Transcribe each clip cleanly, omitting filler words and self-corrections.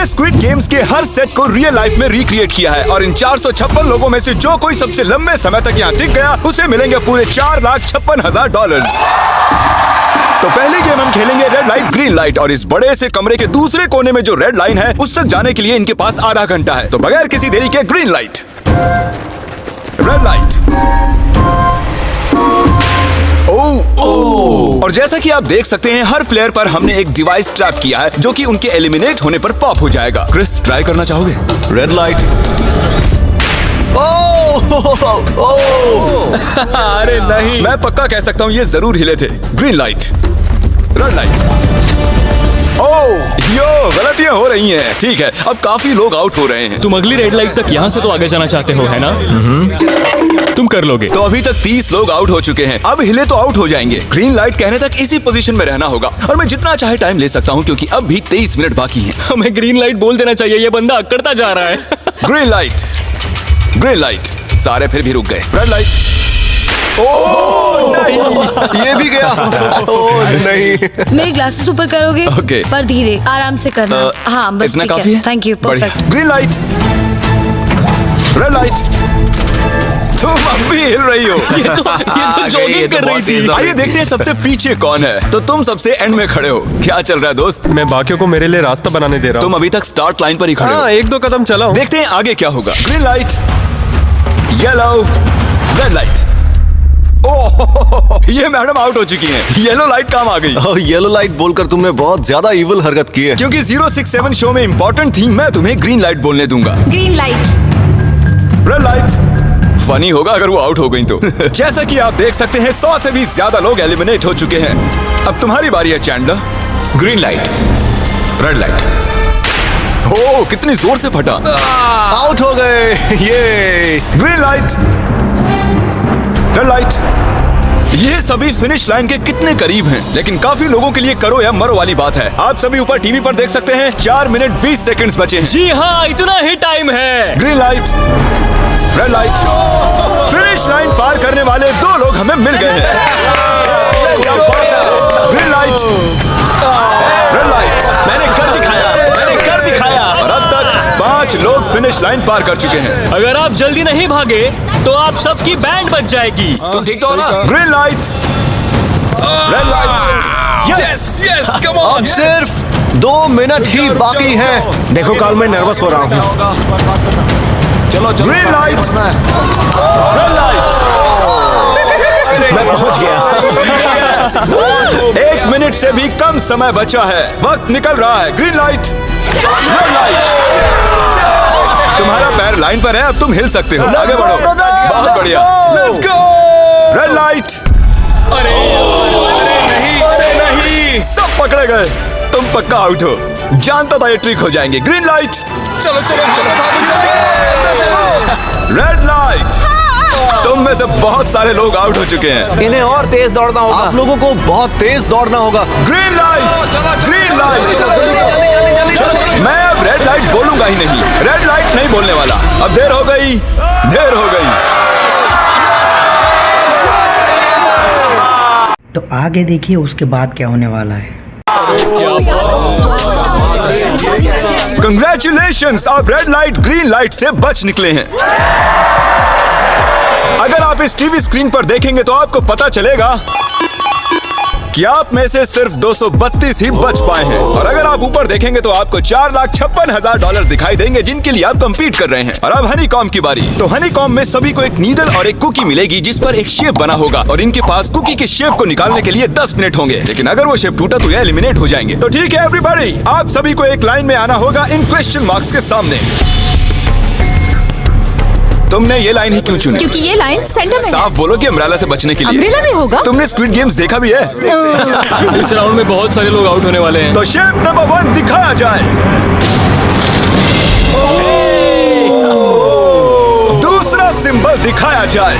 हमने squid games के हर set को रियल लाइफ में रिक्रिएट किया है और इन 456 लोगों में से जो कोई सबसे लंबे समय तक यहाँ टिक गया उसे मिलेंगे पूरे $4,56,000। तो पहली गेम हम खेलेंगे रेड लाइट ग्रीन लाइट और इस बड़े से कमरे के दूसरे कोने में जो रेड लाइन है उस तक जाने के लिए इनके पास आधा घंटा है। तो बगैर किसी देरी के ग्रीन लाइट, रेड लाइट। और जैसा कि आप देख सकते हैं हर प्लेयर पर हमने एक डिवाइस ट्रैप किया है जो कि उनके एलिमिनेट होने पर पॉप हो जाएगा। क्रिस, ट्राई करना चाहोगे? Red light. अरे नहीं, मैं पक्का कह सकता हूँ ये जरूर हिले थे। Green light, red light. यो, गलतियां हो रही हैं। ठीक है, अब काफी लोग आउट हो रहे हैं। तुम अगली रेड लाइट तक यहाँ से तो आगे जाना चाहते हो, है ना? तुम कर लोगे। तो अभी तक 30 लोग आउट हो चुके हैं। अब हिले तो आउट हो जाएंगे। ग्रीन लाइट कहने तक इसी पोजीशन में रहना होगा और मैं जितना चाहे टाइम ले सकता हूँ क्योंकि अब भी 23 मिनट बाकी हैं। हमें ग्रीन लाइट बोल देना चाहिए, ये बंदा अकड़ता जा रहा है। Green light, green light. सारे फिर भी रुक गए। Red light. नहीं, ये भी गया। नहीं। मेरे ग्लासेस ऊपर करोगे? Okay. पर धीरे, आराम से करना। हाँ बस इतना ठीक काफी है। Thank you, perfect. Green light, red light. तुम अब भी हिल रही हो। ये तो जॉगिंग कर रही थी। आइए देखते हैं सबसे पीछे कौन है। तो तुम सबसे एंड में खड़े हो। क्या चल रहा है दोस्त? मैं बाकियों को मेरे लिए रास्ता बनाने दे रहा हूँ। तुम अभी तक स्टार्ट लाइन पर ही खड़े हो। हाँ, 1-2 कदम चला हूँ। देखते हैं आगे क्या होगा। Green light, yellow, red light. ओह, ये मैडम आउट हो चुकी हैं। येलो लाइट काम आ गई। येलो लाइट बोलकर तुमने बहुत ज्यादा इविल हरकत की है। क्योंकि 067 शो में इंपॉर्टेंट थी, मैं तुम्हें ग्रीन लाइट बोलने दूंगा। Green light, red light. Funny होगा अगर वो आउट हो गई तो। जैसा कि आप देख सकते हैं 100 से भी ज्यादा लोग एलिमिनेट हो चुके हैं। अब तुम्हारी बारी है Chandler. Green light, red light. ओह, कितनी जोर से फटा। आउट हो गए। ये ग्रीन लाइट, रेड लाइट। ये सभी फिनिश लाइन के कितने करीब हैं, लेकिन काफी लोगों के लिए करो या मरो वाली बात है। आप सभी ऊपर टीवी पर देख सकते हैं 4 मिनट 20 सेकंड्स बचे हैं। जी हाँ, इतना ही टाइम है। Green light, red light. Finish line पार करने वाले 2 लोग हमें मिल गए हैं। Green light, red light. मैंने कर दिखाया, मैंने कर दिखाया। और अब तक 5 लोग फिनिश लाइन पार कर चुके हैं। अगर आप जल्दी नहीं भागे तो आप सबकी बैंड बच जाएगी। तुम ठीक तो हो ना? Green light, red light. Yes yes, come on. अब सिर्फ 2 मिनट ही बाकी हैं। देखो काल, मैं नर्वस हो रहा हूँ। चलो चलो। Green light, red light. मैं पहुंच गया। 1 मिनट से भी कम समय बचा है। वक्त निकल रहा है। Green light, red light. तुम्हारा पैर लाइन पर है, अब तुम हिल सकते हो। आगे बढ़ो। बहुत बढ़िया। Let's go. Red light. अरे नहीं, सब पकड़े गए। तुम पक्का आउट हो। जानता था ये ट्रिक हो जाएंगे। Green light. चलो चलो चलो, भागो जल्दी। Red light. तुम में से बहुत सारे लोग आउट हो चुके हैं। इन्हें और तेज दौड़ना होगा। आप लोगों को बहुत तेज दौड़ना होगा। Green light, green light. मैं अब रेड लाइट बोलूंगा ही नहीं। रेड लाइट नहीं बोलने वाला। अब देर हो गई, देर हो गई। तो आगे देखिए उसके बाद क्या होने वाला है। कंग्रेचुलेशंस, आप रेड लाइट ग्रीन लाइट से बच निकले हैं। अगर आप इस टीवी स्क्रीन पर देखेंगे तो आपको पता चलेगा कि आप में से सिर्फ 232 ही बच पाए हैं। और अगर आप ऊपर देखेंगे तो आपको $4,56,000 दिखाई देंगे जिनके लिए आप कंपीट कर रहे हैं। और अब हनीकॉम की बारी। तो हनीकॉम में सभी को एक नीडल और एक कुकी मिलेगी जिस पर एक शेप बना होगा और इनके पास कुकी के शेप को निकालने के लिए 10 मिनट होंगे। लेकिन अगर वो शेप टूटा तो ये एलिमिनेट हो जाएंगे। तो ठीक है एवरीबॉडी, आप सभी को एक लाइन में आना होगा इन क्वेश्चन मार्क्स के सामने। तुमने ये लाइन ही क्यों चुनी? क्योंकि ये लाइन सेंटर में साफ बोलो कि अम्ब्रेला से बचने के लिए। अम्ब्रेला भी होगा? तुमने स्क्विड गेम्स देखा भी है? इस राउंड में बहुत सारे लोग आउट होने वाले हैं। तो शेप नंबर 1 दिखाया जाए। दूसरा सिंबल दिखाया जाए।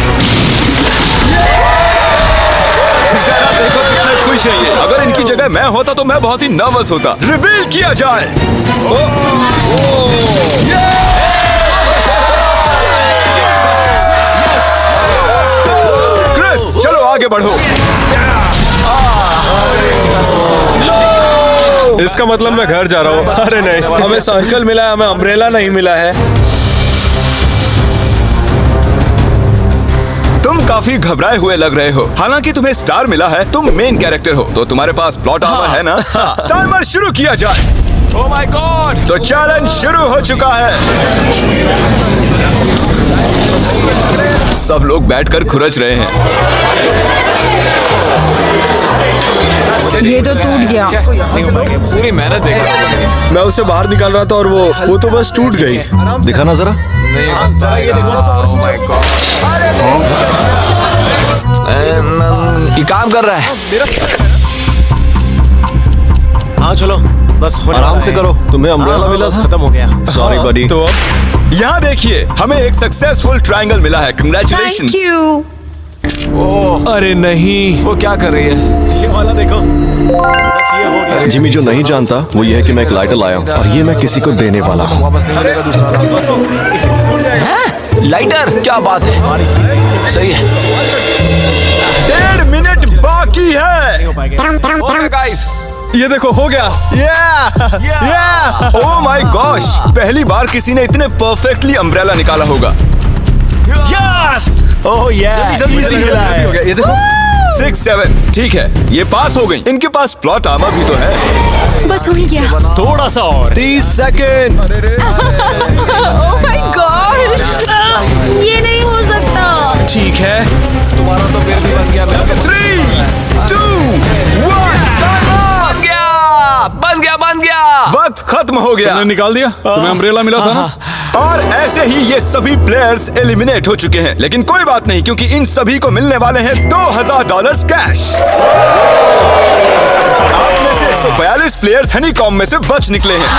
जरा देखो कितने खुश हैं ये। अगर इनकी जगह मैं होता तो मैं बहुत ही नर्वस होता। रिवील किया जाए। चलो आगे बढ़ो। इसका मतलब मैं घर जा रहा हूँ। अरे नहीं, हमें सर्कल मिला है, हमें अम्ब्रेला नहीं मिला है। तुम काफी घबराए हुए लग रहे हो। हालांकि तुम्हें स्टार मिला है, तुम मेन कैरेक्टर हो, तो तुम्हारे पास प्लॉट आर्मर है ना? टाइमर शुरू किया जाए। Oh my God! तो चैलेंज शुरू हो चुका है। सब लोग बैठकर खुरच रहे हैं। ये तो टूट गया। पूरी मेहनत देखो। मैं उसे बाहर निकाल रहा था और वो तो बस टूट गई। दिखाना जरा। ये काम कर रहा है। हाँ चलो, बस आराम से करो। तुम्हें अम्ब्रेला मिला था? खत्म हो गया। सॉरी बडी। तो अब यहाँ देखिए, हमें एक सक्सेसफुल ट्रायंगल मिला है। Thank congratulations. यू। अरे नहीं, वो क्या कर रही है? ये वाला देखो, बस ये हो गया। जिमी जो नहीं जानता वो ये है कि मैं एक लाइटर लाया हूँ और ये मैं किसी को देने वाला हूँ। वापस नहीं मिलेगा दूसरा। लाइटर, क्या बात है, सही है। 1.5 मिनट बाकी है। ओके गाइस, ये देखो, हो गया। Oh my gosh! पहली बार किसी ने इतने परफेक्टली अम्ब्रेला निकाला होगा। यस! ओह जल्दी से मिला है। हो गया, ये देखो। 6, 7 ठीक है, ये पास हो गई। इनके पास प्लॉट आर्मर भी तो है। बस हो ही गया। थोड़ा सा और। 30 सेकेंड। ओह माय गॉड, ये नहीं हो सकता। ठीक है, तुम्हारा तो फिर भी बन गया। 3, 2, 1 बन गया। वक्त खत्म हो गया। तुमने निकाल दिया? तुम्हें अम्ब्रेला मिला था ना? और ऐसे ही ये सभी प्लेयर्स एलिमिनेट हो चुके हैं। लेकिन कोई बात नहीं, क्योंकि इन सभी को मिलने वाले हैं $2000 कैश। आप में से 142 प्लेयर्स हनीकॉम्ब में से बच निकले हैं।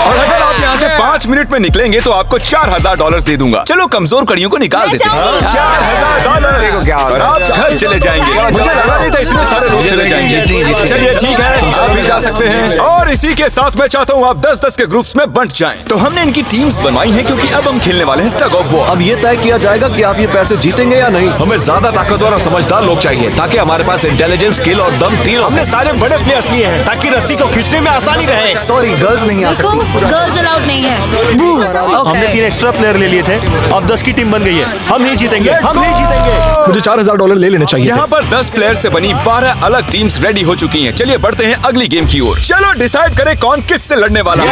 और अगर आप यहाँ से 5 मिनट में निकलेंगे तो आपको $4000 दे दूंगा। चलो कमजोर कड़ियों को निकाल देते हैं। $4000 और आप घर चले जाएंगे। मुझे लगा नहीं था इतने सारे लोग चले जाएंगे। चलिए ठीक है, आप भी जा सकते हैं। और इसी के साथ मैं चाहता हूँ आप 10-10 के ग्रुप्स में बंट जाएं। तो हमने इनकी टीम्स बनवाई हैं क्योंकि अब हम खेलने वाले हैं टग ऑफ वॉर। अब ये तय किया जाएगा कि आप ये पैसे जीतेंगे या नहीं। हमें ज्यादा ताकतवर और समझदार लोग चाहिए ताकि हमारे पास इंटेलिजेंस, स्किल और दम तीनों। हमने सारे बड़े प्लेयर्स लिए हैं ताकि रस्सी को खींचने में आसानी रहे। सॉरी, गर्ल्स नहीं आ देखो, सकती। गर्ल्स अलाउड नहीं है। बू। हमने 3 एक्स्ट्रा प्लेयर ले लिए थे, अब 10 की टीम बन गई है। हम ही जीतेंगे, हम ही जीतेंगे। मुझे $4000 ले लेने चाहिए। यहाँ पर 10 प्लेयर से बनी 12 अलग टीम्स रेडी हो चुकी हैं। चलिए बढ़ते हैं अगली गेम की ओर। चलो डिसाइड करें कौन किस से लड़ने वाला है।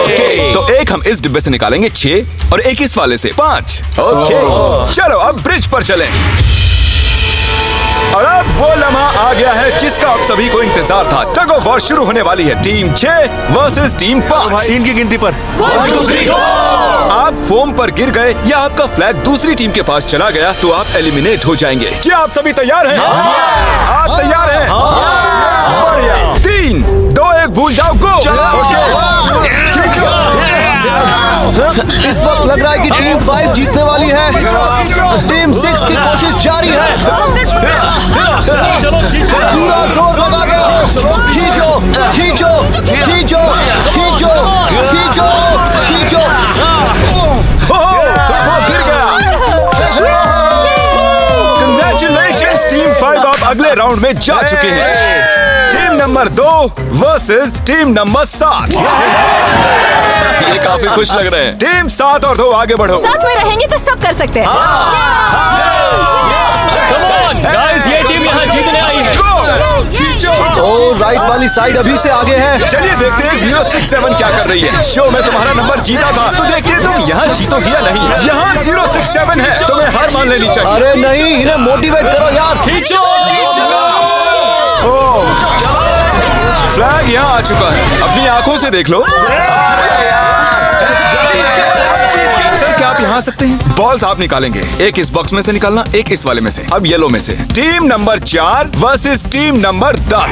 ओके, तो एक हम इस डिब्बे से निकालेंगे 6 और एक इस वाले से 5। ओके, चलो अब ब्रिज पर चलें। और अब वो लम्हा आ गया है जिसका आप सभी को इंतजार था। टग ऑफ वॉर शुरू होने वाली है। Team 6 versus team 5। 3 की गिनती पर 1, 2, 3 आप फोम पर गिर गए या आपका फ्लैग दूसरी टीम के पास चला गया तो आप एलिमिनेट हो जाएंगे। क्या आप सभी तैयार हैं? आप तैयार हैं? बढ़िया। 3, 2, 1 भूल जाओ, गो। इस वक्त लग रहा है कि टीम 5 जीतने वाली है। टीम 6 की कोशिश जारी है। पूरा जोर लगा दो। खींचो खींचो खींचो खींचो खींचो खींचो। वो गिर गया। कंग्रेचुलेशंस टीम 5, आप अगले राउंड में जा चुके हैं। Team number 2 versus team number 7। ये काफी खुश लग रहे हैं। टीम 7 और 2 आगे बढ़ो। साथ में रहेंगे तो सब कर सकते हैं। गाइस, ये टीम यहाँ जीतने आई है। ओ, राइट वाली साइड अभी से आगे है। चलिए देखते हैं 067 क्या कर रही है। शो में तुम्हारा नंबर जीता था, तो देखते हैं तुम यहाँ जीतोगी या नहीं। यहाँ 067 है, तुम्हें हार मान लेनी चाहिए। अरे नहीं, इन्हें मोटिवेट करो यार। खींचो। फ्लैग यहाँ आ चुका है, अपनी आंखों से देख लो। सर क्या आप यहाँ आ सकते हैं? बॉल्स आप निकालेंगे, एक इस बॉक्स में से निकालना, एक इस वाले में से। अब येलो में से। Team number 4 versus team number 10।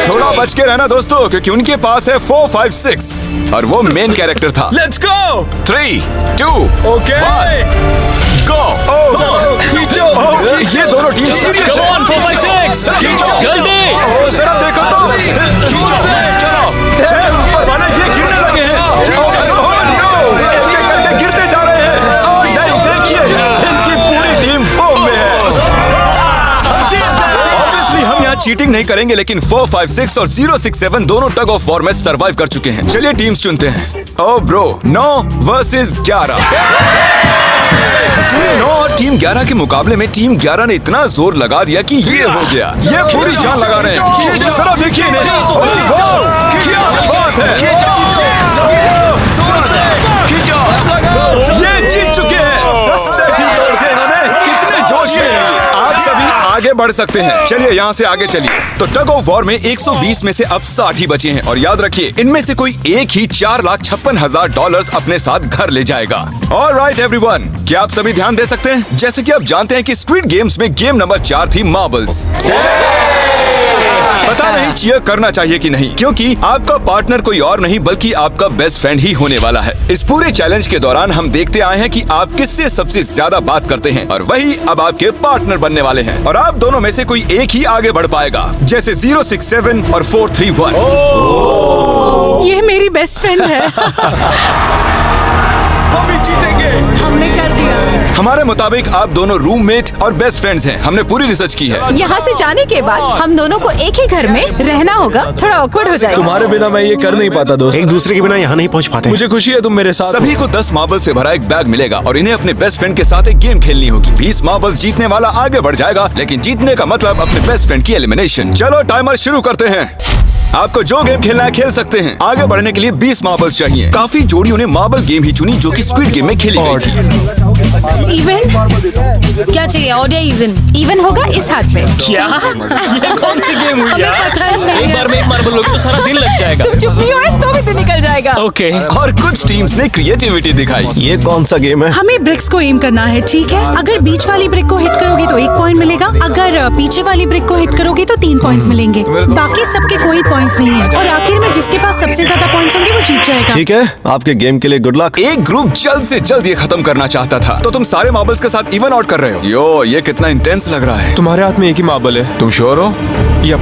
थोड़ा बच के रहना दोस्तों, क्योंकि उनके पास है 4, 5, 6 और वो मेन कैरेक्टर था। Let's go. 3, 2, ओके, गो। ये दोनों टीम सीरियस Come on, 4, 5, 6 जल्दी। जरा देखो तो। चलो, ऊपर वाले ये गिरने लगे हैं। एक-एक करके गिरते जा रहे हैं। और नहीं, देखिए इनकी पूरी टीम फॉर्म में है। ऑब्वियसली हम यहाँ चीटिंग नहीं करेंगे, लेकिन 456 और 067 दोनों टग ऑफ वॉर में सरवाइव कर चुके हैं। चलिए टीम्स चुनते हैं। ओ ब्रो, 9 वर्सेस 11। टीम 9 और टीम 11 के मुकाबले में टीम 11 ने इतना जोर लगा दिया कि ये हो गया। ये पूरी जान लगा रहे हैं। जरा देखिए इन्हें। क्या बात है, ये जीत चुके हैं। 10 सेट ही तोड़ के इन्होंने। कितने जोश में हैं। आप सभी आगे बढ़ सकते हैं। चलिए यहाँ से आगे चलिए। तो टग ऑफ वॉर में 120 में से अब 60 ही बचे हैं और याद रखिए इनमें से कोई एक ही $4,56,000 अपने साथ घर ले जाएगा। ऑलराइट एवरीवन, क्या आप सभी ध्यान दे सकते हैं? जैसे कि आप जानते हैं कि स्क्विड गेम्स में गेम नंबर 4 थी मार्बल्स। पता नहीं चीयर करना चाहिए कि नहीं, क्योंकि आपका पार्टनर कोई और नहीं बल्कि आपका बेस्ट फ्रेंड ही होने वाला है। इस पूरे चैलेंज के दौरान हम देखते आए हैं कि आप किससे सबसे ज्यादा बात करते हैं और वही अब आपके पार्टनर बनने वाले हैं। और आप दोनों में से कोई एक ही आगे बढ़ पाएगा, जैसे 067 और 431। ये मेरी बेस्ट फ्रेंड है। हम ही जीतेंगे। हमने कर दिया। हमारे मुताबिक आप दोनों रूममेट और बेस्ट फ्रेंड्स हैं। हमने पूरी रिसर्च की है। यहाँ से जाने के बाद हम दोनों को एक ही घर में रहना होगा। थोड़ा ऑकवर्ड हो जाएगा। तुम्हारे बिना मैं ये कर नहीं पाता दोस्त। एक दूसरे के बिना यहाँ नहीं पहुँच पाते। मुझे खुशी है तुम मेरे साथ हो। सभी को 10 मार्बल से भरा एक बैग मिलेगा और इन्हें अपने बेस्ट फ्रेंड के साथ एक गेम खेलनी होगी। 20 मार्बल्स जीतने वाला आगे बढ़ जाएगा, लेकिन जीतने का मतलब अपने बेस्ट फ्रेंड की एलिमिनेशन। चलो टाइमर शुरू करते हैं। आपको जो गेम खेलना है खेल सकते हैं। आगे बढ़ने के लिए 20 मार्बल्स चाहिए। काफी जोड़ियों ने मार्बल गेम ही चुनी जो कि स्क्विड गेम में खेली गई थी। इवन क्या चाहिए? ऑड या इवन? इवन होगा इस हाथ में। क्या? ये कौन सी गेम हुई हमें यार? पता ही नहीं एक है। बार में एक मार्बल लोगे तो सारा दिन लग जाएगा। तुम चुप नहीं हो तो भी तो निकल जाएगा। ओके। और कुछ टीम्स ने क्रिएटिविटी दिखाई। ये कौन सा गेम है? हमें ब्रिक्स को एम करना है, ठीक है? अगर बीच वाली ब्रिक को हिट करोगे तो 1 पॉइंट मिलेगा। अगर पीछे वाली ब्रिक को हिट करोगे तो 3 पॉइंट्स मिलेंगे। बाकी सबके कोई पॉइंट्स नहीं है और आखिर में जिसके पास सबसे ज्यादा पॉइंट्स होंगे वो जीत जाएगा। ठीक है, आपके गेम के लिए गुड लक। एक ग्रुप जल्द से जल्द ये खत्म करना चाहता था, तो तुम सारे मार्बल्स के साथ इवन आउट कर रहे हो। यो, ये कितना इंटेंस लग रहा है। तुम्हारे हाथ में एक ही मार्बल है। तुम श्योर हो? यप।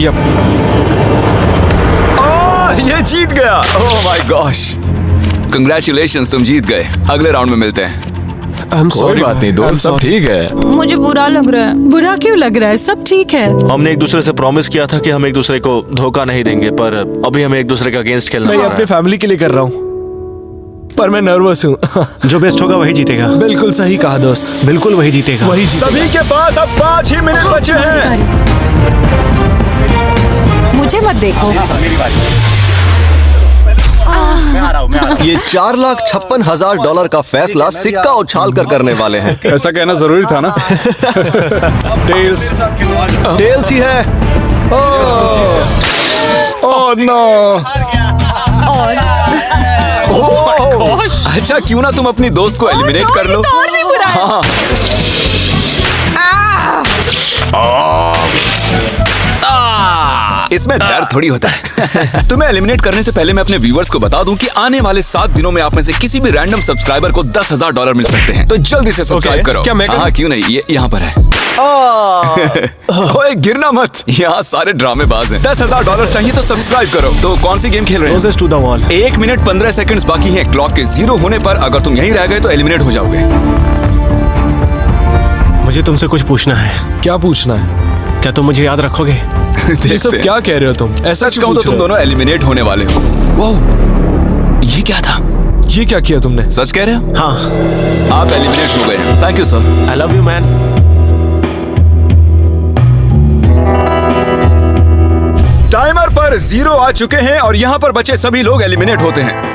यप। ये जीत गया। ओह माय गॉश, कंग्रेचुलेशंस, तुम जीत गए। अगले राउंड में मिलते हैं। कोई बात नहीं दोस्त, सब ठीक है। मुझे बुरा लग रहा है। बुरा क्यों लग रहा है? सब ठीक है। हमने एक दूसरे से प्रॉमिस किया था कि हम एक दूसरे को धोखा नहीं देंगे, पर अभी हमें एक दूसरे का अगेंस्ट खेलना मैं पड़ ये रहा अपने फैमिली के लिए कर रहा हूँ, पर मैं नर्वस हूँ। है। जो बेस्ट होगा वही जीतेगा। बिल्कुल सही कहा दोस्त, बिल्कुल वही जीतेगा। वही जीतेगा। सभी के पास अब 5 ही मिनट बचे हैं। मुझे मत देखो। ये $4,56,000 का फैसला सिक्का उछाल कर करने वाले हैं। ऐसा कहना जरूरी था ना। टेल्स। टेल्स ही है। Oh no. और अच्छा, क्यों ना तुम अपनी दोस्त को एलिमिनेट कर लो। और भी बुरा है। हाँ। इसमें दर्द थोड़ी होता है। तुम्हें एलिमिनेट करने से पहले मैं अपने व्यूअर्स को बता दूं कि आने वाले 7 दिनों में आप में से किसी भी रैंडम सब्सक्राइबर को $10,000 मिल सकते हैं। तो जल्दी से सब्सक्राइब करो। क्या मैं करूं? हाँ, क्यों नहीं, ये यहाँ पर है। ओए, गिरना मत, यहाँ सारे ड्रामेबाज हैं। $10,000 चाहिए तो सब्सक्राइब करो। तो कौन सी गेम खेल रहे हैं? Closest to the wall। 1 minute 15 seconds बाकी हैं। क्लॉक के 0 होने पर अगर तुम यहीं रह गए तो एलिमिनेट हो जाओगे। मुझे तुमसे कुछ पूछना है। क्या पूछना है? क्या तुम मुझे याद रखोगे? ये सब क्या कह रहे हो तुम? ऐसा सच क्यों कहूं तो पूछ तुम रहे हो? दोनों एलिमिनेट होने वाले हो। वाह, ये क्या था? ये क्या किया तुमने? सच कह रहे हो? हाँ। आप एलिमिनेट हो गए। Thank you sir. I love you man. Timer पर 0 आ चुके हैं और यहाँ पर बचे सभी लोग एलिमिनेट होते हैं।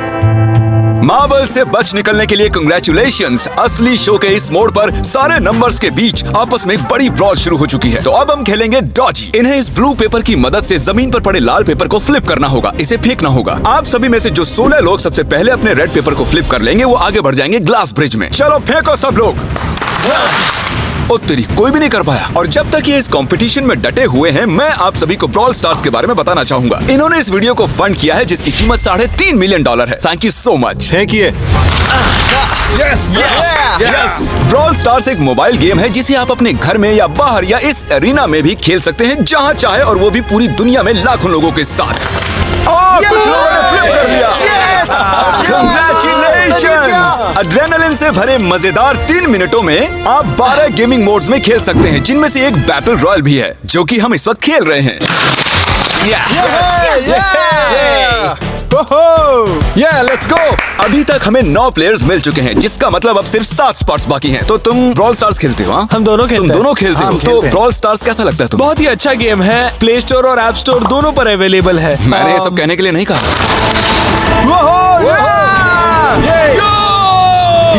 मार्बल से बच निकलने के लिए कंग्रेचुलेशंस। असली शो के इस मोड पर सारे नंबर्स के बीच आपस में एक बड़ी ब्रॉल शुरू हो चुकी है। तो अब हम खेलेंगे डॉजी। इन्हें इस ब्लू पेपर की मदद से जमीन पर पड़े लाल पेपर को फ्लिप करना होगा। इसे फेंकना होगा। आप सभी में से जो 16 लोग सबसे पहले अपने रेड पेपर को फ्लिप कर लेंगे वो आगे बढ़ जाएंगे ग्लास ब्रिज में। चलो फेंको सब लोग। ओ तेरी, कोई भी नहीं कर पाया। और जब तक ये इस कंपटीशन में डटे हुए हैं, मैं आप सभी को ब्रॉल स्टार्स के बारे में बताना चाहूंगा। इन्होंने इस वीडियो को फंड किया है जिसकी कीमत $3.5 मिलियन है। Thank you so much. फेंकिए। ब्रॉल स्टार्स एक मोबाइल गेम है जिसे आप अपने घर में या बाहर या इस एरिना में भी खेल सकते हैं, जहां चाहे, और वो भी पूरी दुनिया में लाखों लोगों के साथ। कुछ लोगों ने फ्लिप कर लिया। Congratulations! एड्रेनलिन से भरे मजेदार 3 मिनटों में आप 12 गेमिंग मोड्स में खेल सकते हैं, जिनमें से एक बैटल रॉयल भी है, जो कि हम इस वक्त खेल रहे हैं। Let's go. अभी तक हमें 9 प्लेयर्स मिल चुके हैं, जिसका मतलब अब सिर्फ 7 स्पॉट्स बाकी हैं। तो तुम ब्रॉल स्टार्स खेलते हो? हम दोनों खेलते तुम हैं। दोनों खेलते हो? तो ब्रॉल स्टार्स कैसा लगता है तुम्हें? बहुत ही अच्छा गेम है, प्ले स्टोर और ऐप स्टोर दोनों पर अवेलेबल है। मैंने ये सब कहने के लिए नहीं कहा।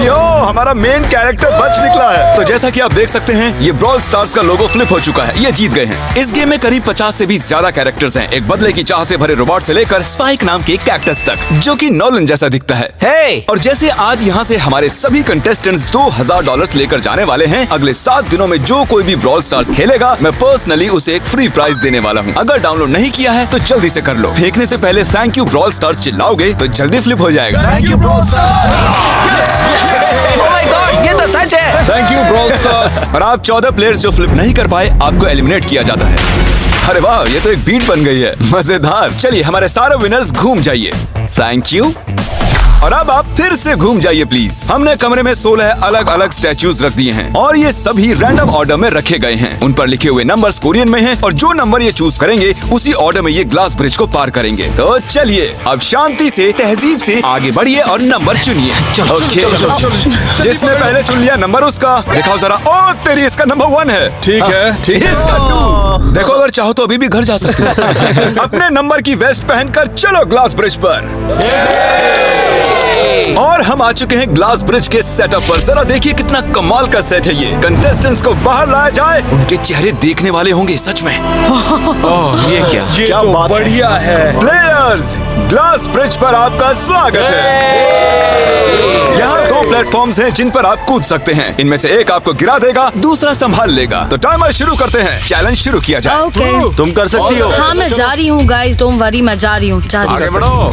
यो, हमारा मेन कैरेक्टर बच निकला है। तो जैसा कि आप देख सकते हैं, ये ब्रॉल स्टार्स का लोगो फ्लिप हो चुका है। ये जीत गए हैं। इस गेम में करीब 50 से भी ज्यादा कैरेक्टर्स हैं। एक बदले की चाह से भरे रोबोट से लेकर स्पाइक नाम के कैक्टस तक, जो कि नॉलन जैसा दिखता है। और जैसे आज यहाँ से हमारे सभी कंटेस्टेंट्स $2000 लेकर जाने वाले हैं, अगले 7 दिनों में जो कोई भी ब्रॉल स्टार्स खेलेगा, मैं पर्सनली उसे एक फ्री प्राइज देने वाला हूँ। अगर डाउनलोड नहीं किया है तो जल्दी से कर लो। फेंकने से पहले थैंक यू ब्रॉल स्टार्स चिल्लाओगे तो जल्दी फ्लिप हो जाएगा। Thank you brawl stars. ये तो सच है। Thank you brawl stars. और आप 14 प्लेयर्स जो फ्लिप नहीं कर पाए, आपको एलिमिनेट किया जाता है। अरे वाह, ये तो एक बीट बन गई है, मजेदार। चलिए हमारे सारे विनर्स घूम जाइए। Thank you. और अब आप फिर से घूम जाइए प्लीज। हमने कमरे में 16 अलग अलग स्टैचूज रख दिए हैं और ये सभी रैंडम ऑर्डर में रखे गए हैं। उन पर लिखे हुए नंबर्स कोरियन में हैं और जो नंबर ये चूज करेंगे, उसी ऑर्डर में ये ग्लास ब्रिज को पार करेंगे। तो चलिए अब शांति से, तहजीब से आगे बढ़िए और नंबर चुनिए। जिसने पहले चुन लिया नंबर उसका। दिखाओ जरा। ओ तेरी, इसका नंबर 1 है। ठीक है, इसका 2। देखो, अगर चाहो तो अभी भी घर जा सकते हो। अपने नंबर की वेस्ट पहनकर चलो ग्लास ब्रिज पर। और हम आ चुके हैं ग्लास ब्रिज के सेटअप पर। जरा देखिए कितना कमाल का सेट है ये। कंटेस्टेंट्स को बाहर लाया जाए, उनके चेहरे देखने वाले होंगे सच में। ये क्या? ये तो बढ़िया है। प्लेयर्स, ग्लास ब्रिज पर आपका स्वागत है। यहाँ 2 प्लेटफॉर्म्स हैं जिन पर आप कूद सकते हैं। इनमें से एक आपको गिरा देगा, दूसरा संभाल लेगा। तो टाइमर शुरू करते हैं। चैलेंज शुरू किया जाए। ओके। तुम कर सकती हो। हाँ, मैं जा रही हूँ गाइस, डोंट वरी, मैं जा रही हूँ। आगे बढ़ो।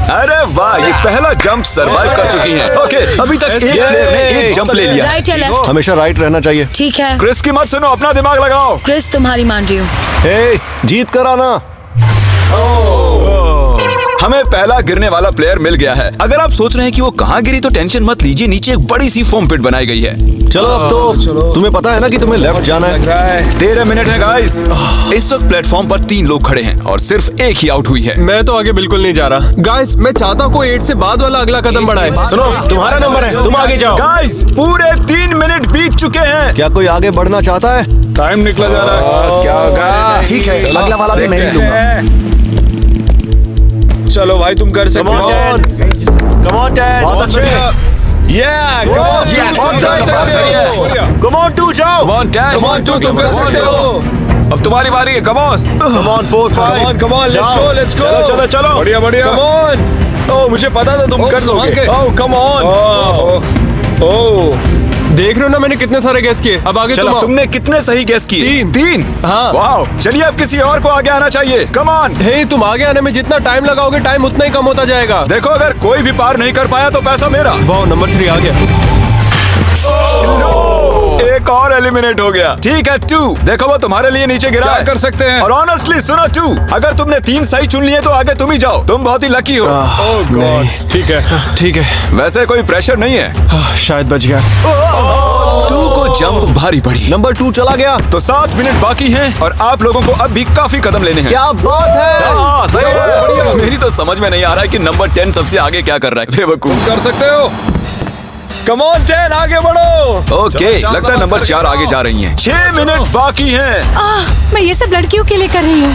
अरे वाह, ये पहला जंप सरवाइव कर चुकी हैं। ओके, अभी तक एक प्लेयर ने एक जंप ले लिया। राइट या लेफ्ट? हमेशा राइट रहना चाहिए। ठीक है। क्रिस की मत सुनो, अपना दिमाग लगाओ। क्रिस, तुम्हारी मान रही हूँ। ए, जीत कर आना। हमें पहला गिरने वाला प्लेयर मिल गया है। अगर आप सोच रहे हैं कि वो कहाँ गिरी तो टेंशन मत लीजिए, नीचे एक बड़ी सी फोम पिट बनाई गई है। चलो अब तो तुम्हें पता है ना कि तुम्हें लेफ्ट जाना है। 13 मिनट है गाइस। इस वक्त प्लेटफॉर्म पर 3 लोग खड़े हैं और सिर्फ एक ही आउट हुई है। मैं तो आगे बिल्कुल नहीं जा रहा। गाइस, मैं चाहता हूँ कोई 8 से बाद वाला अगला कदम बढ़ाए। सुनो, तुम्हारा नंबर है, तुम आगे जाओ। गाइस, पूरे 3 मिनट बीत चुके हैं। क्या कोई आगे बढ़ना चाहता है? टाइम निकला जा रहा है। क्या होगा? ठीक है, अगला वाला भी मैं ही लूंगा। चलो भाई, तुम कर सकते हो। Come on, Dad. बहुत अच्छे। Come on, 2 जाओ। Come on, तुम कर सकते हो। अब तुम्हारी बारी है। Come on. Come on, 4, 5. Come on, let's go. चलो चलो। बढ़िया बढ़िया। Come on. ओह, मुझे पता था तुम कर लोगे। ओह, come on. ओह, देख रहे हो ना मैंने कितने सारे गैस किए। अब आगे चलो, तुमने कितने सही गेस किए? 3। हाँ। वाओ, चलिए अब किसी और को आगे आना चाहिए। Come on. हे, तुम आगे आने में जितना टाइम लगाओगे, टाइम उतना ही कम होता जाएगा। देखो, अगर कोई भी पार नहीं कर पाया तो पैसा मेरा। वाह, नंबर 3 आ गया। एक और एलिमिनेट हो गया। ठीक है 2, देखो वो तुम्हारे लिए नीचे गिरा क्या है। कर सकते हैं? और ऑनेस्टली सुनो 2, अगर तुमने 3 सही चुन लिए तो आगे तुम ही जाओ। तुम बहुत ही लकी हो। ओह गॉड। ठीक है। वैसे कोई प्रेशर नहीं है। शायद बच गया। 2 को जंप भारी पड़ी। नंबर 2 चला गया। तो 7 मिनट बाकी हैं और आप लोगों को अब भी काफी कदम लेने हैं। क्या बात है। हाँ, सही है। मेरी तो समझ में नहीं आ रहा है कि नंबर 10 सबसे आगे क्या कर रहा है। बेवकूफ। कर सकते हो। कम ऑन 10, आगे बढ़ो। ओके, लगता है नंबर 4 आगे जा रही हैं। 6 मिनट बाकी हैं। मैं ये सब लड़कियों के लिए कर रही हूँ।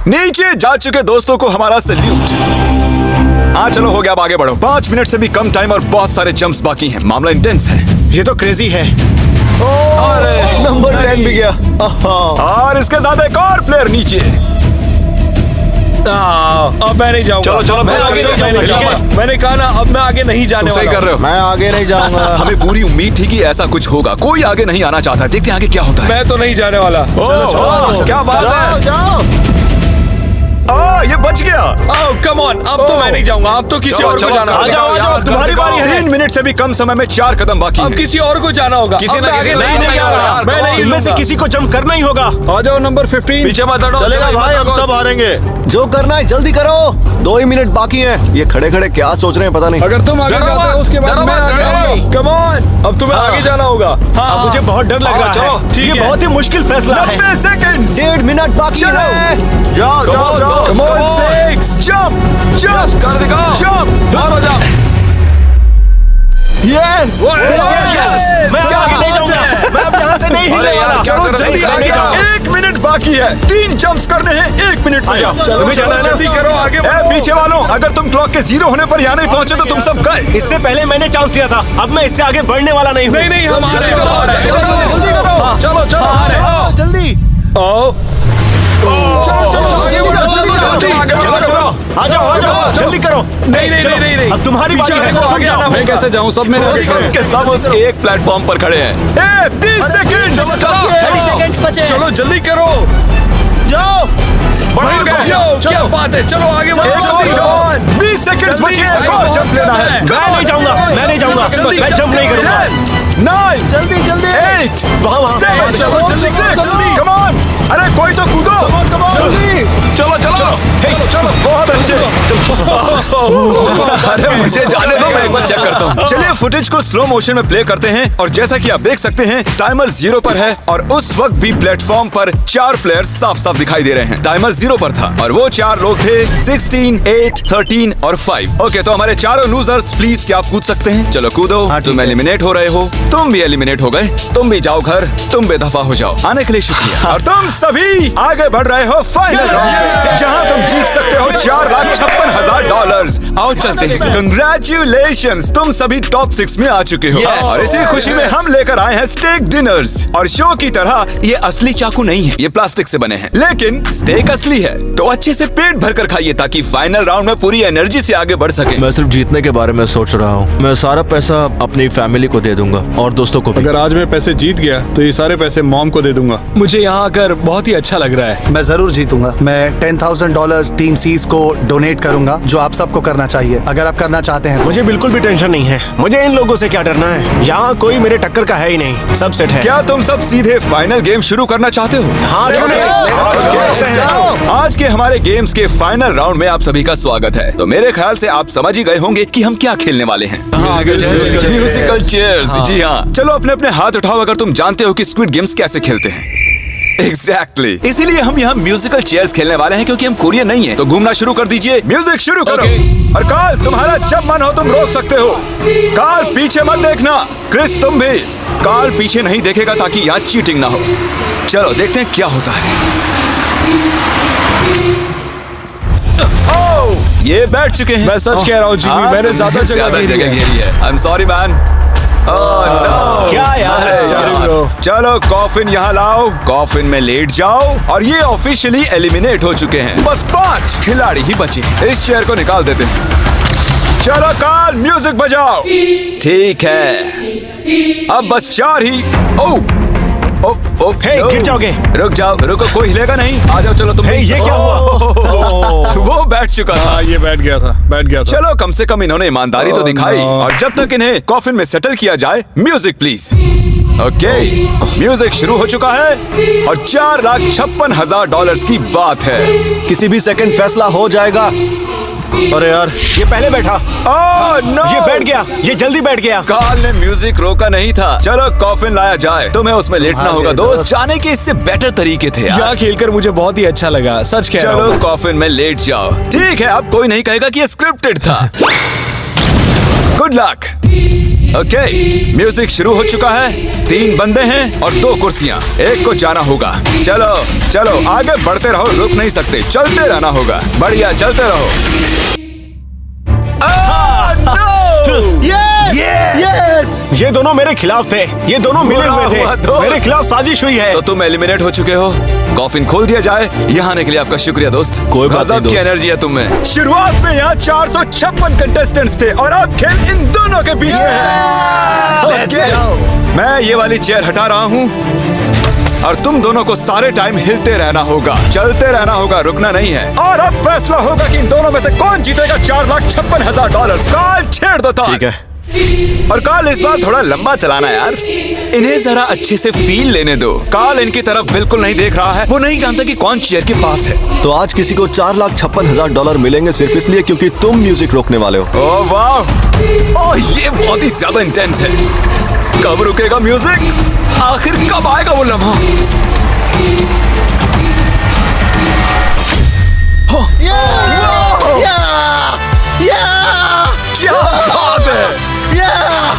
नीचे जा चुके दोस्तों को हमारा सैल्यूट। हाँ चलो, हो गया, अब आगे बढ़ो। 5 मिनट से भी कम टाइम और बहुत सारे जंप्स बाकी हैं। मामला इंटेंस है। ये तो क्रेजी है। अरे नंबर 10 भी गया। और इसके साथ एक और प्लेयर नीचे। अब मैं नहीं जाऊंगा। चलो, मैं आगे नहीं जाऊंगा। मैंने कहा ना, अब मैं आगे नहीं जाने सही वाला। कर रहे हो। मैं आगे नहीं जाऊंगा। हमें पूरी उम्मीद थी कि ऐसा कुछ होगा। कोई आगे नहीं आना चाहता। देखते हैं आगे क्या होता है। मैं तो नहीं जाने वाला। चलो, क्या बात है। जाओ। ये बच गया। कम ऑन, अब तो मैं नहीं जाऊंगा, अब तो किसी और को जाना होगा। आ जाओ, तुम्हारी बारी है। 3 मिनट से भी कम समय में 4 कदम बाकी अब है। किसी और को जाना होगा। किसी अब ना मैं किसी आगे को नहीं जाना जा रहा, होगा। मैं नहीं इनमें से लूंगा। किसी को जंप करना ही होगा। आ जाओ नंबर 15। पीछे मत हटो। चलेगा भाई, हम सब हारेंगे। जो करना है जल्दी करो, 2 ही मिनट बाकी हैं। ये खड़े खड़े क्या सोच रहे हैं पता नहीं। अगर तुम आगे डरो जाते मत, हो उसके बाद डरो मैं मत, आगे डरो। आऊंगा। कम ऑन, अब तुम्हें आगे जाना होगा। अब मुझे बहुत डर लग रहा है। ठीक ये है। बहुत ही मुश्किल फैसला है। 90 सेकंड्स। 1.5 मिनट बाकी है। जाओ जाओ जाओ। Come on, 6 jump jump कर दिखाओ। jump। बाहर हो जाओ। Yes! मैं अब आगे नहीं जाऊंगा। मैं अब यहाँ से नहीं अरे हिलने यार, वाला। क्या चलो कर रहे जल्दी हो? आगे जाओ। 1 मिनट बाकी है। 3 जंप्स करने हैं 1 मिनट में। चलो तुम्हें जाना है ना? जल्दी करो, आगे ए, बढ़ो। पीछे वालों, अगर तुम क्लॉक के 0 होने पर यहाँ नहीं पहुंचे तो तुम सब गए। इससे पहले मैंने चांस दिया था। अब मैं इससे आगे बढ़ने वाला नहीं हूँ। नहीं नहीं, हम आ रहे हैं। चलो चलो जल्दी आओ, चलो चलो आगे बढ़ो, जल्दी आ जाओ जल्दी करो। नहीं अब तुम्हारी बारी है। देखो, आगे जाना आओ। मैं कैसे जाऊँ? सब में सबके सब उस एक प्लेटफॉर्म पर खड़े हैं। 30 सेकंड। 30 सेकंड्स बचे। चलो जल्दी करो। जाओ। क्या बात है, चलो आगे बढ़ो, जल्दी जाओ। 20 सेकंड बचे हैं। एक और जंप लेना है। मैं नहीं जाऊंगा। मैं जंप नहीं करूंगा। 9 जल्दी 8 वहाँ 7 चलो, जल्दी करो, 6 जल्दी। Come on. अरे कोई तो कूदो। चलो चलो चलो बहुत अच्छे। अरे मुझे जाने दो, मैं एक बार चेक करता हूँ। चलिए फुटेज को स्लो मोशन में प्ले करते हैं और जैसा कि आप देख सकते हैं टाइमर 0 पर है और उस वक्त भी प्लेटफॉर्म पर 4 प्लेयर्स साफ साफ दिखाई दे रहे हैं। टाइमर 0 पर था और वो 4 लोग थे 16, 8, 13 और 5। ओके, तो हमारे चारों लूजर्स प्लीज क्या आप कूद सकते हैं? चलो कूदो। तुम एलिमिनेट हो रहे हो, तुम भी एलिमिनेट हो गए, तुम भी जाओ घर, तुम बेदफा हो जाओ। आने के लिए शुक्रिया। और तुम सभी आगे बढ़ रहे हो फाइनल राउंड में, जहां तुम जीत सकते हो $4,56,000। आओ चलते हैं। कंग्रेचुलेशंस, तुम सभी टॉप 6 में आ चुके हो। Yes. और इसी खुशी में हम लेकर आए हैं स्टेक डिनर्स। और शो की तरह ये असली चाकू नहीं है, ये प्लास्टिक से बने हैं, लेकिन स्टेक असली है। तो अच्छे से पेट भरकर खाइए ताकि फाइनल राउंड में पूरी एनर्जी से आगे बढ़ सके। मैं सिर्फ जीतने के बारे में सोच रहा हूँ। मैं सारा पैसा अपनी फैमिली को दे दूंगा और दोस्तों को भी। अगर आज मैं पैसे जीत गया तो ये सारे पैसे मॉम को दे दूंगा। मुझे यहाँ आकर बहुत ही अच्छा लग रहा है। मैं जरूर जीतूंगा। मैं $10,000 टीम सीज को डोनेट करूंगा, जो आप सबको करना चाहिए अगर आप करना चाहते हैं। मुझे बिल्कुल भी टेंशन नहीं है। मुझे इन लोगों से क्या डरना है। यहाँ कोई मेरे टक्कर का है ही नहीं। सब सेट है। क्या तुम सब सीधे फाइनल गेम शुरू करना चाहते हो? हाँ, आज के हमारे गेम्स के फाइनल राउंड में आप सभी का स्वागत है। तो मेरे ख्याल से आप समझ ही गए होंगे कि हम क्या खेलने वाले हैं। Musical chairs. जी हाँ, चलो अपने अपने हाथ उठाओ अगर तुम जानते हो कि स्क्विड गेम्स कैसे खेलते हैं। एग्जैक्टली, इसीलिए हम यहाँ म्यूजिकल चेयर्स खेलने वाले हैं क्योंकि हम कोरियन नहीं है। तो घूमना शुरू कर दीजिए, म्यूजिक शुरू करो। और कार्ल, तुम्हारा जब मन हो तुम रोक सकते हो। कार्ल पीछे मत देखना। क्रिस तुम भी। कार्ल पीछे नहीं देखेगा ताकि यहाँ चीटिंग ना हो। चलो देखते हैं क्या होता है। ओह, ये बैठ चुके हैं। मैं सच कह रहा हूँ जिमी, हाँ, मैंने ज्यादा ज्यादा जगह जगह घेरी है। I am sorry man. क्या यार? चलो कॉफिन यहाँ लाओ, कॉफिन में लेट जाओ। और ये ऑफिशियली एलिमिनेट हो चुके हैं। बस 5 खिलाड़ी ही बचे हैं। इस चेयर को निकाल देते हैं। चलो कार्ल, म्यूजिक बजाओ। ठीक है, अब बस 4 ही। हे, गिर जाओगे। रुक जाओ, रुको, कोई हिलेगा नहीं। आ जाओ, चलो तुम। हे, ये क्या हुआ? वो बैठ चुका था। हाँ, ये बैठ गया था। चलो कम से कम इन्होंने ईमानदारी तो दिखाई। no. और जब तक इन्हें कॉफिन में सेटल किया जाए, म्यूजिक प्लीज। ओके, म्यूजिक शुरू हो चुका है और $4,56,000 की बात है। किसी भी सेकंड फैसला हो जाएगा। अरे यार, ये पहले बैठा। ओह नो, ये बैठ गया। ये जल्दी बैठ गया। कार्ल ने म्यूजिक रोका नहीं था। चलो कॉफिन लाया जाए। तुम्हें उसमें लेटना होगा दोस्त। जाने के इससे बेटर तरीके थे यार। यहाँ खेलकर मुझे बहुत ही अच्छा लगा, सच कह रहा चलो हूँ। कॉफिन में लेट जाओ। ठीक है, अब कोई नहीं कहेगा कि ये स्क्रिप्टेड था। Good luck. ओके, म्यूजिक शुरू हो चुका है। 3 बंदे हैं और 2 कुर्सियां। एक को जाना होगा। चलो चलो आगे बढ़ते रहो, रुक नहीं सकते, चलते रहना होगा। बढ़िया, चलते रहो। यस! ये दोनों मेरे खिलाफ थे। ये दोनों मिले हुए थे। मेरे खिलाफ साजिश हुई है। तो तुम एलिमिनेट हो चुके हो। कॉफिन खोल दिया जाए। यहाँ आने के लिए आपका शुक्रिया दोस्त। कोई बात नहीं गजब की दोस्त। एनर्जी है तुम में। शुरुआत में यहाँ 456 कंटेस्टेंट्स थे और अब खेल इन दोनों के बीच में है। Okay, मैं ये वाली चेयर हटा रहा हूँ। और तुम दोनों को सारे टाइम हिलते रहना होगा, चलते रहना होगा, रुकना नहीं है। और अब फैसला होगा कि इन दोनों में से कौन जीतेगा $4,56,000। काल छेड़ दो। ठीक है। और काल इस बार थोड़ा लंबा चलाना यार, इन्हें जरा अच्छे से फील लेने दो। काल इनकी तरफ बिल्कुल नहीं देख रहा है, वो नहीं जानता कि कौन चेयर के पास है। तो आज किसी को $4,56,000 मिलेंगे सिर्फ इसलिए क्योंकि तुम म्यूजिक रोकने वाले हो। ओह वाह, ओह ये बहुत ही ज्यादा इंटेंस है। कब रुकेगा म्यूजिक? आखिर कब आएगा वो लम्हा? क्या बात है!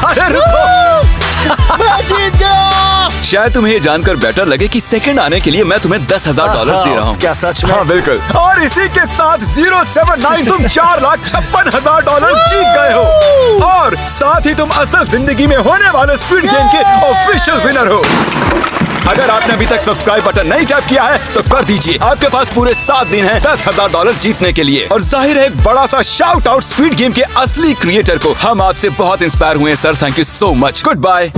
अरे रुको, मैं जीत गया। शायद तुम्हें ये जानकर बेटर लगे कि सेकंड आने के लिए मैं तुम्हें $10,000 दे रहा हूँ। क्या सच में? हाँ बिल्कुल। और इसी के साथ 079 तुम $4,56,000 जीत गए हो। और साथ ही तुम असल जिंदगी में होने वाले स्क्विड गेम के ऑफिशियल विनर हो। अगर आपने अभी तक सब्सक्राइब बटन नहीं टैप किया है तो कर दीजिए। आपके पास पूरे 7 दिन हैं $10,000 जीतने के लिए। और जाहिर है एक बड़ा सा शाउट आउट स्क्विड गेम के असली क्रिएटर को। हम आपसे बहुत इंस्पायर हुए हैं sir, thank you so much. Good bye.